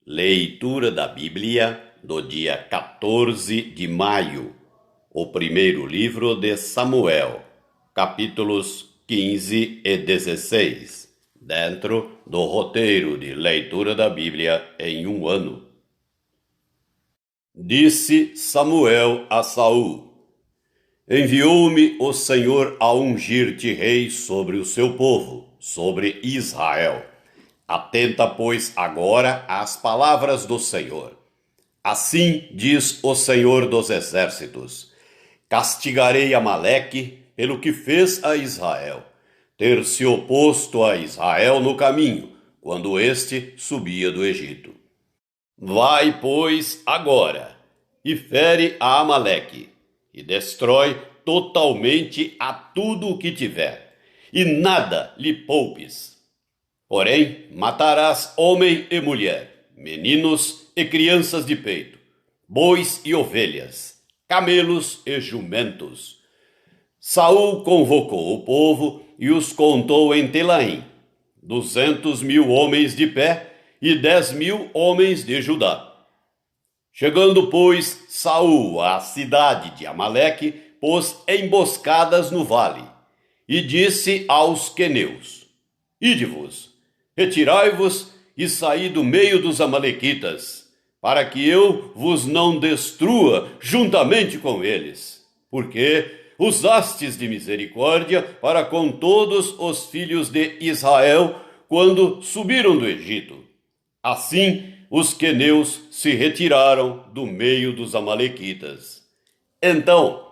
Leitura da Bíblia do dia 14 de maio, o primeiro livro de Samuel, capítulos 15 e 16, dentro do roteiro de leitura da Bíblia em um ano. Disse Samuel a Saul: Enviou-me o Senhor a ungir-te rei sobre o seu povo, sobre Israel. Atenta, pois, agora às palavras do Senhor. Assim diz o Senhor dos Exércitos: Castigarei Amaleque pelo que fez a Israel, ter se oposto a Israel no caminho, quando este subia do Egito. Vai, pois, agora, e fere a Amaleque, e destrói totalmente a tudo o que tiver, e nada lhe poupes. Porém, matarás homem e mulher, meninos e crianças de peito, bois e ovelhas, camelos e jumentos. Saul convocou o povo e os contou em Telaim, 200.000 homens de pé e 10.000 homens de Judá. Chegando, pois, Saul à cidade de Amaleque, pôs emboscadas no vale, e disse aos queneus: Ide-vos, retirai-vos e saí do meio dos amalequitas, para que eu vos não destrua juntamente com eles, porque usastes de misericórdia para com todos os filhos de Israel quando subiram do Egito. Assim, os queneus se retiraram do meio dos amalequitas. Então,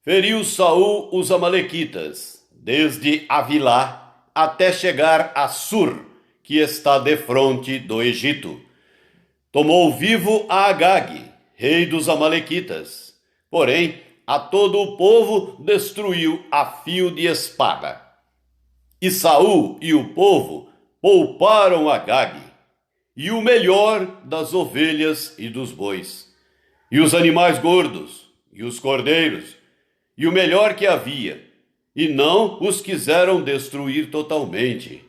feriu Saul os amalequitas, desde Avilá até chegar a Sur, que está defronte do Egito. Tomou vivo a Agag, rei dos amalequitas, porém a todo o povo destruiu a fio de espada. E Saul e o povo pouparam Agag, e o melhor das ovelhas e dos bois, e os animais gordos, e os cordeiros, e o melhor que havia, e não os quiseram destruir totalmente.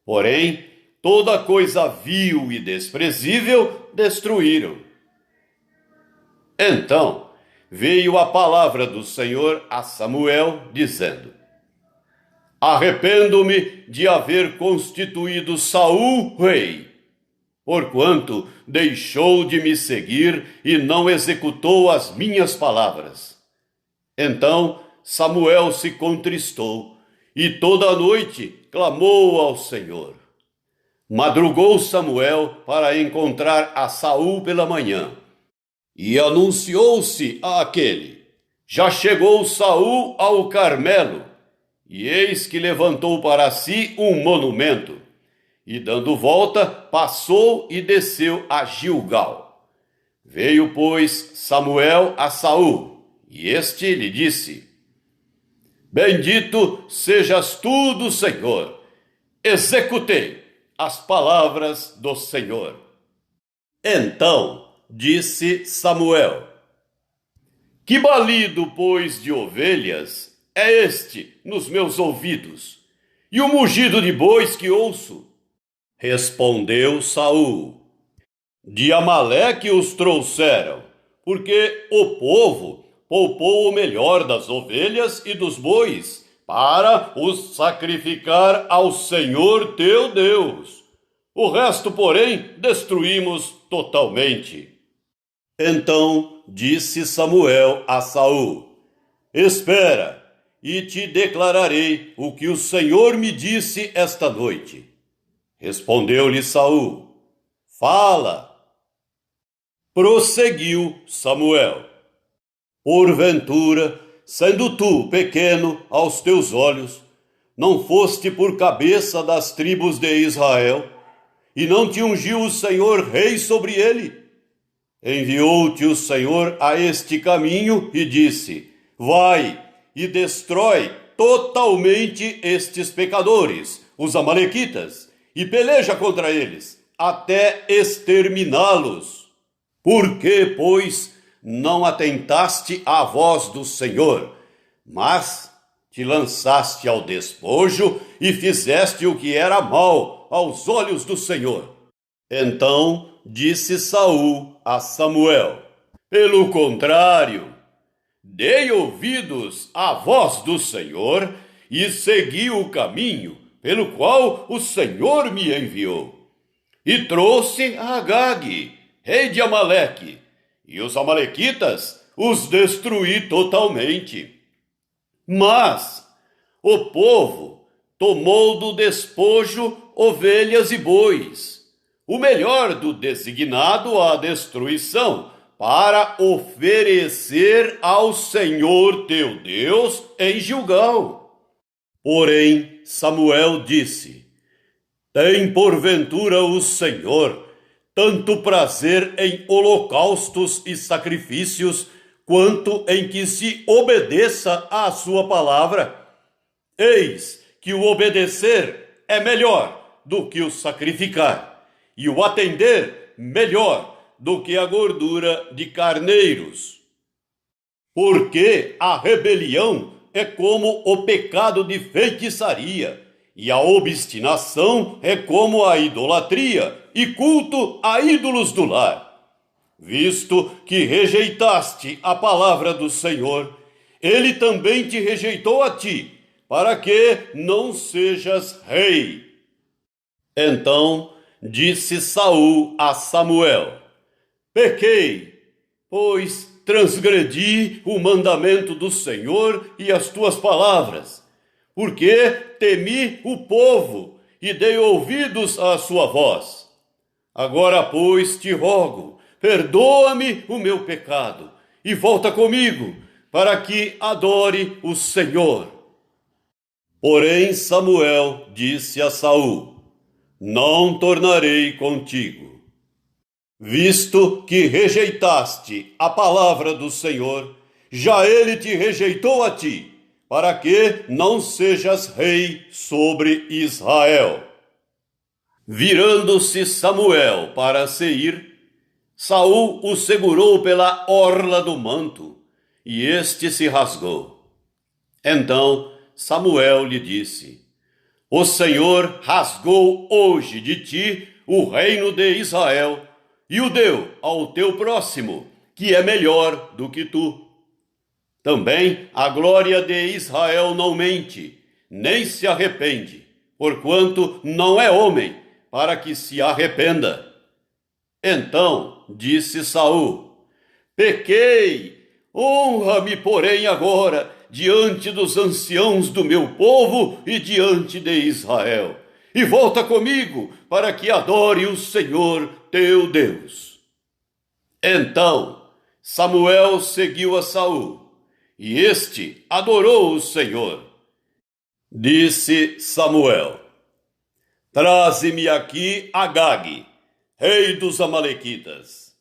Porém, toda coisa vil e desprezível destruíram. Então veio a palavra do Senhor a Samuel, dizendo: Arrependo-me de haver constituído Saul rei, porquanto deixou de me seguir e não executou as minhas palavras. Então Samuel se contristou e toda a noite clamou ao Senhor. Madrugou Samuel para encontrar a Saul pela manhã, e anunciou-se àquele: Já chegou Saul ao Carmelo, e eis que levantou para si um monumento, e dando volta, passou e desceu a Gilgal. Veio, pois, Samuel a Saul, e este lhe disse: Bendito sejas tu do Senhor, executei as palavras do Senhor. Então disse Samuel: Que balido, pois, de ovelhas é este nos meus ouvidos, e o mugido de bois que ouço? Respondeu Saul: De Amaleque os trouxeram, porque o povo poupou o melhor das ovelhas e dos bois, para os sacrificar ao Senhor teu Deus. O resto, porém, destruímos totalmente. Então disse Samuel a Saul: Espera, e te declararei o que o Senhor me disse esta noite. Respondeu-lhe Saul: Fala. Prosseguiu Samuel: Porventura, sendo tu pequeno aos teus olhos, não foste por cabeça das tribos de Israel, e não te ungiu o Senhor rei sobre ele? Enviou-te o Senhor a este caminho e disse: Vai e destrói totalmente estes pecadores, os amalequitas, e peleja contra eles, até exterminá-los. Por que, pois, não atentaste à voz do Senhor, mas te lançaste ao despojo e fizeste o que era mal aos olhos do Senhor? Então disse Saul a Samuel: pelo contrário, dei ouvidos à voz do Senhor e segui o caminho pelo qual o Senhor me enviou. E trouxe a Agag, rei de Amaleque, e os amalequitas os destruí totalmente. Mas o povo tomou do despojo ovelhas e bois, o melhor do designado à destruição, para oferecer ao Senhor teu Deus em Gilgal. Porém, Samuel disse: tem porventura o Senhor tanto prazer em holocaustos e sacrifícios, quanto em que se obedeça à sua palavra? Eis que o obedecer é melhor do que o sacrificar, e o atender melhor do que a gordura de carneiros. Porque a rebelião é como o pecado de feitiçaria, e a obstinação é como a idolatria e culto a ídolos do lar. Visto que rejeitaste a palavra do Senhor, ele também te rejeitou a ti, para que não sejas rei. Então disse Saul a Samuel: pequei, pois transgredi o mandamento do Senhor e as tuas palavras, porque temi o povo e dei ouvidos à sua voz. Agora, pois, te rogo, perdoa-me o meu pecado e volta comigo, para que adore o Senhor. Porém Samuel disse a Saul: não tornarei contigo, visto que rejeitaste a palavra do Senhor, já ele te rejeitou a ti, para que não sejas rei sobre Israel. Virando-se Samuel para sair, Saul o segurou pela orla do manto, e este se rasgou. Então Samuel lhe disse: o Senhor rasgou hoje de ti o reino de Israel, e o deu ao teu próximo, que é melhor do que tu. Também a glória de Israel não mente, nem se arrepende, porquanto não é homem, para que se arrependa. Então disse Saul: pequei, honra-me, porém, agora, diante dos anciãos do meu povo e diante de Israel, e volta comigo, para que adore o Senhor teu Deus. Então Samuel seguiu a Saul, e este adorou o Senhor. Disse Samuel: traze-me aqui Agag, rei dos amalequitas.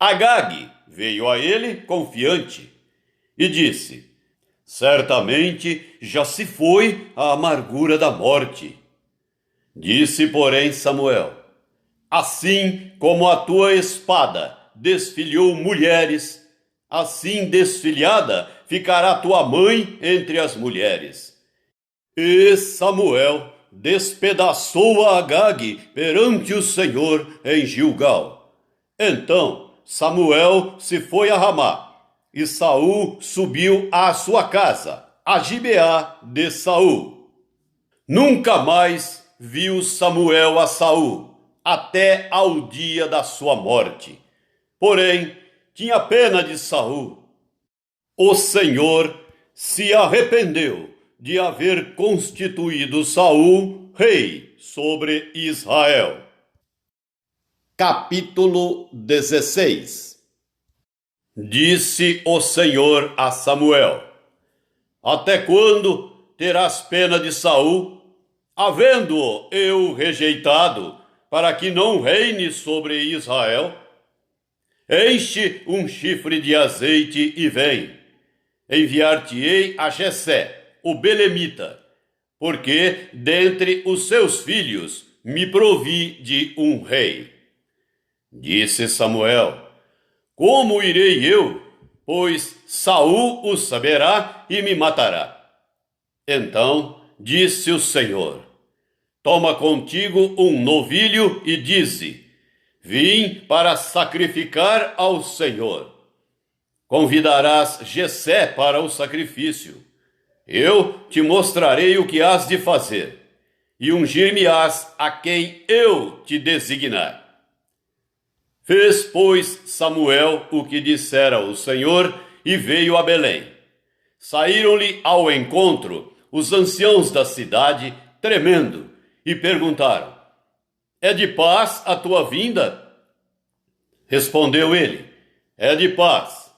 Agag veio a ele confiante e disse: certamente já se foi a amargura da morte. Disse, porém, Samuel: assim como a tua espada desfilhou mulheres, assim desfilhada ficará tua mãe entre as mulheres. E Samuel despedaçou a Agag perante o Senhor em Gilgal. Então Samuel se foi a Ramá, e Saul subiu à sua casa, a Gibeá de Saul. Nunca mais viu Samuel a Saul, até ao dia da sua morte. Porém, tinha pena de Saul. O Senhor se arrependeu de haver constituído Saul rei sobre Israel. Capítulo 16. Disse o Senhor a Samuel: até quando terás pena de Saul, havendo-o eu rejeitado, para que não reine sobre Israel? Enche um chifre de azeite e vem. Enviar-te-ei a Jessé, o belemita, porque dentre os seus filhos me provi de um rei. Disse Samuel: como irei eu? Pois Saul o saberá e me matará. Então disse o Senhor: toma contigo um novilho e dize: vim para sacrificar ao Senhor. Convidarás Jessé para o sacrifício. Eu te mostrarei o que hás de fazer, e ungir-me-ás a quem eu te designar. Fez, pois, Samuel o que dissera o Senhor e veio a Belém. Saíram-lhe ao encontro os anciãos da cidade, tremendo, e perguntaram: é de paz a tua vinda? Respondeu ele: é de paz.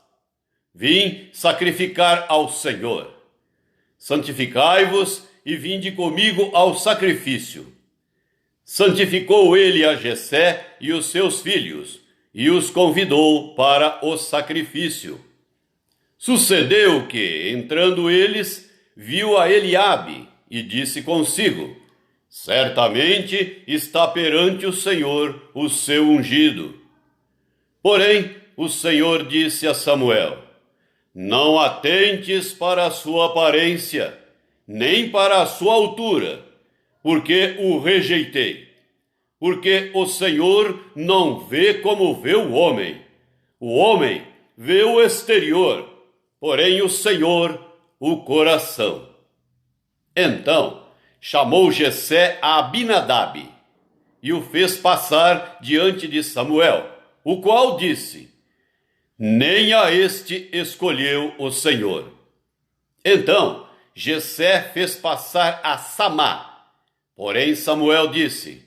Vim sacrificar ao Senhor. Santificai-vos e vinde comigo ao sacrifício. Santificou ele a Jessé e os seus filhos, e os convidou para o sacrifício. Sucedeu que, entrando eles, viu a Eliabe, e disse consigo: certamente está perante o Senhor o seu ungido. Porém, o Senhor disse a Samuel: não atentes para a sua aparência, nem para a sua altura, porque o rejeitei. Porque o Senhor não vê como vê o homem. O homem vê o exterior, porém o Senhor o coração. Então chamou Jessé a Abinadab e o fez passar diante de Samuel, o qual disse: nem a este escolheu o Senhor. Então Jessé fez passar a Samá, porém Samuel disse: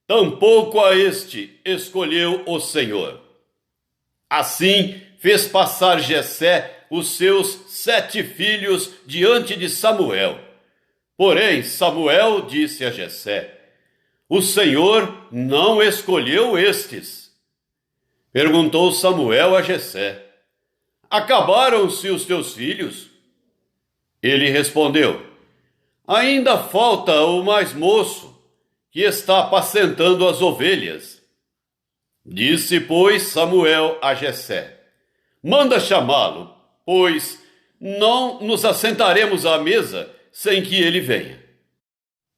tampouco a este escolheu o Senhor. Assim fez passar Jessé os seus 7 filhos diante de Samuel. Porém Samuel disse a Jessé: o Senhor não escolheu estes. Perguntou Samuel a Jessé: acabaram-se os teus filhos? Ele respondeu: ainda falta o mais moço, que está apacentando as ovelhas. Disse, pois, Samuel a Jessé: manda chamá-lo, pois não nos assentaremos à mesa sem que ele venha.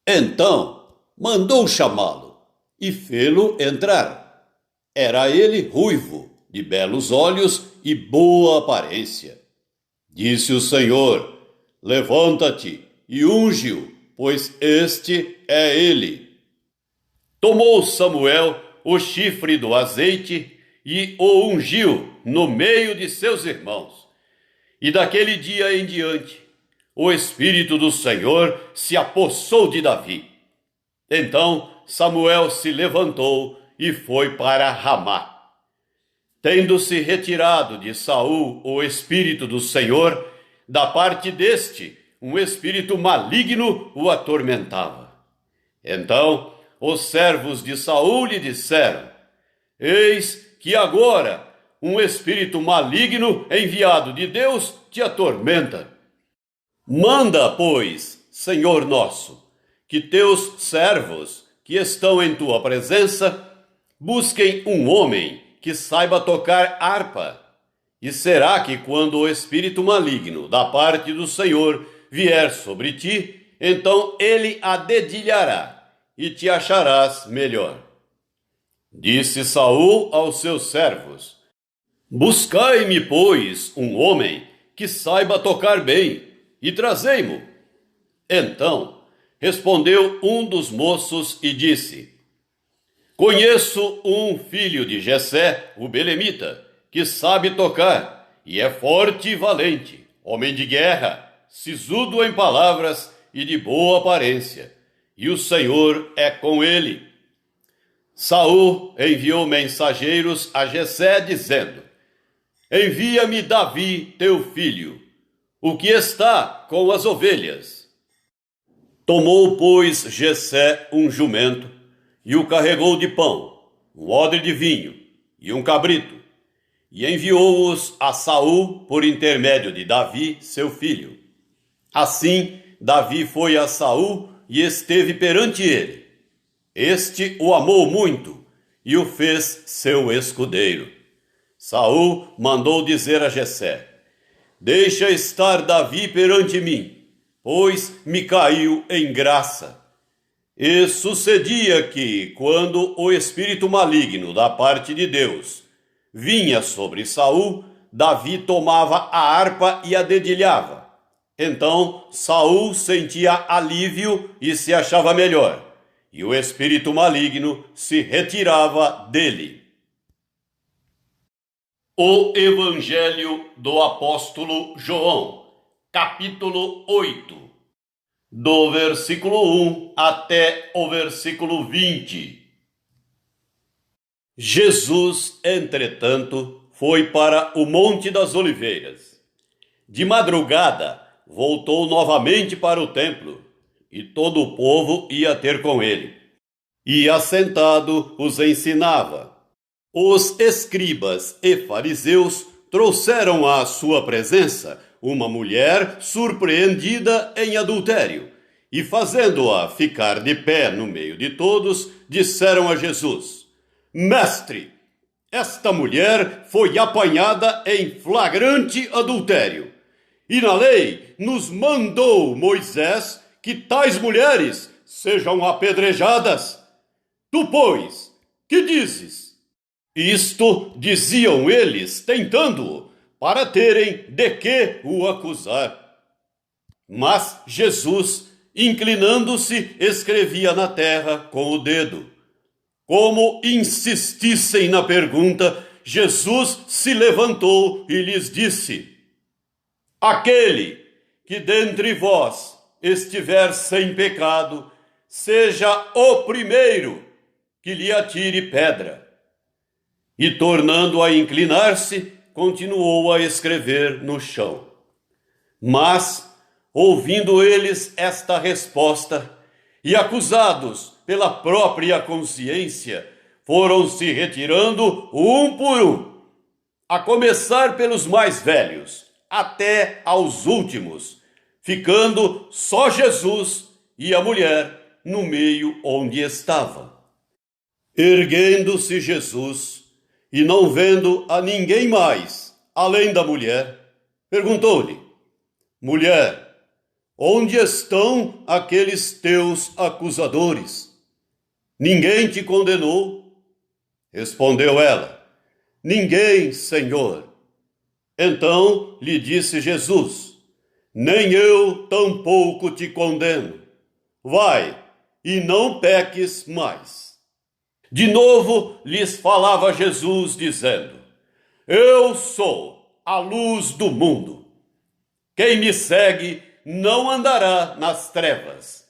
Então mandou chamá-lo e fê-lo entrar. Era ele ruivo, de belos olhos e boa aparência. Disse o Senhor: levanta-te e unge-o, pois este é ele. Tomou Samuel o chifre do azeite e o ungiu no meio de seus irmãos. E daquele dia em diante, o Espírito do Senhor se apossou de Davi. Então Samuel se levantou e foi para Ramá. Tendo-se retirado de Saul o Espírito do Senhor, da parte deste, um espírito maligno o atormentava. Então os servos de Saul lhe disseram: eis que agora um espírito maligno enviado de Deus te atormenta. Manda, pois, Senhor nosso, que teus servos que estão em tua presença busquem um homem que saiba tocar harpa. E será que quando o espírito maligno da parte do Senhor vier sobre ti, então ele a dedilhará e te acharás melhor. Disse Saul aos seus servos: buscai-me, pois, um homem que saiba tocar bem, e trazei-mo. Então respondeu um dos moços e disse: conheço um filho de Jessé, o belemita, que sabe tocar, e é forte e valente, homem de guerra, sisudo em palavras e de boa aparência, e o Senhor é com ele. Saul enviou mensageiros a Jessé, dizendo: envia-me Davi, teu filho, o que está com as ovelhas. Tomou, pois, Jessé um jumento, e o carregou de pão, um odre de vinho e um cabrito, e enviou-os a Saul por intermédio de Davi, seu filho. Assim, Davi foi a Saul e esteve perante ele. Este o amou muito e o fez seu escudeiro. Saul mandou dizer a Jessé: deixa estar Davi perante mim, pois me caiu em graça. E sucedia que, quando o espírito maligno da parte de Deus vinha sobre Saul, Davi tomava a harpa e a dedilhava. Então Saul sentia alívio e se achava melhor, e o espírito maligno se retirava dele. O Evangelho do Apóstolo João, capítulo 8, do versículo 1 até o versículo 20. Jesus, entretanto, foi para o Monte das Oliveiras. De madrugada, voltou novamente para o templo, e todo o povo ia ter com ele. E assentado os ensinava. Os escribas e fariseus trouxeram à sua presença uma mulher surpreendida em adultério, e fazendo-a ficar de pé no meio de todos, disseram a Jesus: Mestre, esta mulher foi apanhada em flagrante adultério, e na lei nos mandou Moisés que tais mulheres sejam apedrejadas. Tu, pois, que dizes? Isto diziam eles, tentando-o, para terem de que o acusar. Mas Jesus, inclinando-se, escrevia na terra com o dedo. Como insistissem na pergunta, Jesus se levantou e lhes disse: Aquele que dentre vós estiver sem pecado, seja o primeiro que lhe atire pedra. E, tornando a inclinar-se, continuou a escrever no chão. Mas, ouvindo eles esta resposta, e acusados pela própria consciência, foram se retirando um por um, a começar pelos mais velhos, até aos últimos, ficando só Jesus e a mulher no meio onde estava. Erguendo-se Jesus, e não vendo a ninguém mais, além da mulher, perguntou-lhe: Mulher, onde estão aqueles teus acusadores? Ninguém te condenou? Respondeu ela: Ninguém, Senhor. Então lhe disse Jesus: Nem eu tampouco te condeno. Vai, e não peques mais. De novo lhes falava Jesus, dizendo: Eu sou a luz do mundo. Quem me segue não andará nas trevas.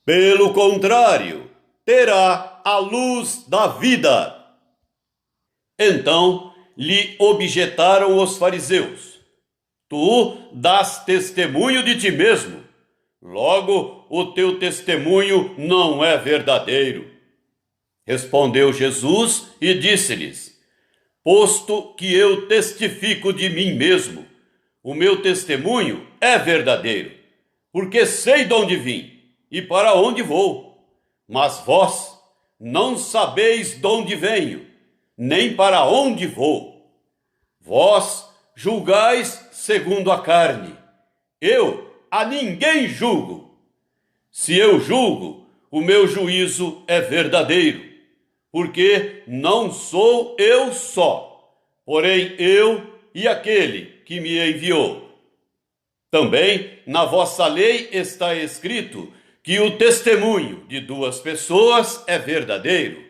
Pelo contrário, terá a luz da vida. Então lhe objetaram os fariseus: Tu dás testemunho de ti mesmo. Logo, o teu testemunho não é verdadeiro. Respondeu Jesus e disse-lhes: Posto que eu testifico de mim mesmo, o meu testemunho é verdadeiro, porque sei de onde vim e para onde vou. Mas vós não sabeis de onde venho, nem para onde vou. Vós julgais segundo a carne. Eu a ninguém julgo. Se eu julgo, o meu juízo é verdadeiro, porque não sou eu só, porém eu e aquele que me enviou. Também na vossa lei está escrito que o testemunho de duas pessoas é verdadeiro.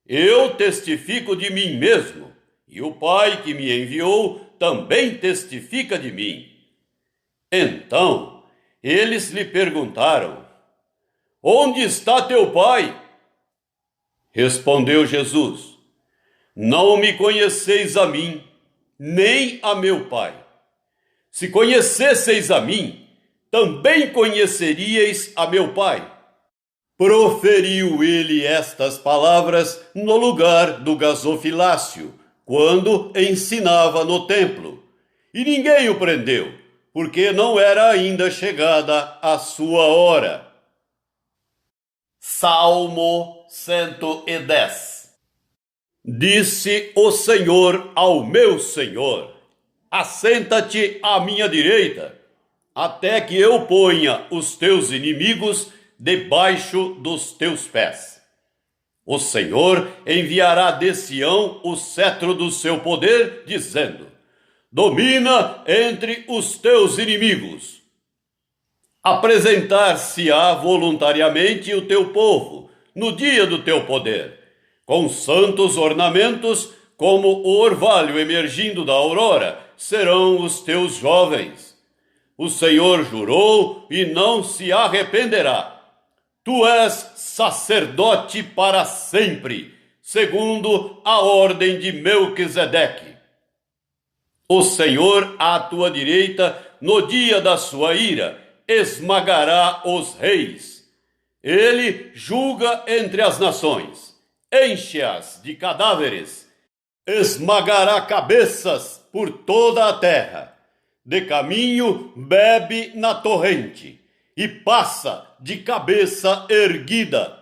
Eu testifico de mim mesmo, e o Pai que me enviou também testifica de mim. Então eles lhe perguntaram: Onde está teu Pai? Respondeu Jesus: Não me conheceis a mim, nem a meu Pai. Se conhecesseis a mim, também conheceríeis a meu Pai. Proferiu ele estas palavras no lugar do gasofilácio, quando ensinava no templo. E ninguém o prendeu, porque não era ainda chegada a sua hora. Salmo 110. Disse o Senhor ao meu Senhor: Assenta-te à minha direita, até que eu ponha os teus inimigos debaixo dos teus pés. O Senhor enviará de Sião o cetro do seu poder, dizendo: domina entre os teus inimigos. Apresentar-se-á voluntariamente o teu povo no dia do teu poder, com santos ornamentos, como o orvalho emergindo da aurora, serão os teus jovens. O Senhor jurou e não se arrependerá. Tu és sacerdote para sempre, segundo a ordem de Melquisedeque. O Senhor à tua direita, no dia da sua ira, esmagará os reis. Ele julga entre as nações, enche-as de cadáveres, esmagará cabeças por toda a terra. De caminho bebe na torrente e passa de cabeça erguida.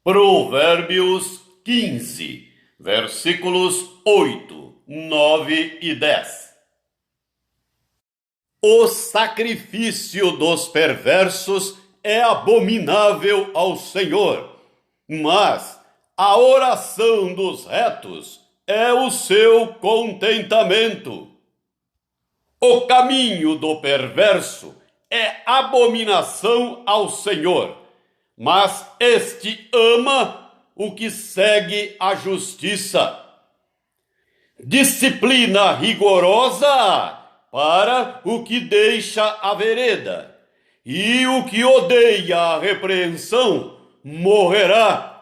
Provérbios 15, versículos 8, 9 e 10. O sacrifício dos perversos é abominável ao Senhor, mas a oração dos retos é o seu contentamento. O caminho do perverso é abominação ao Senhor, mas este ama o que segue a justiça. Disciplina rigorosa para o que deixa a vereda, e o que odeia a repreensão morrerá.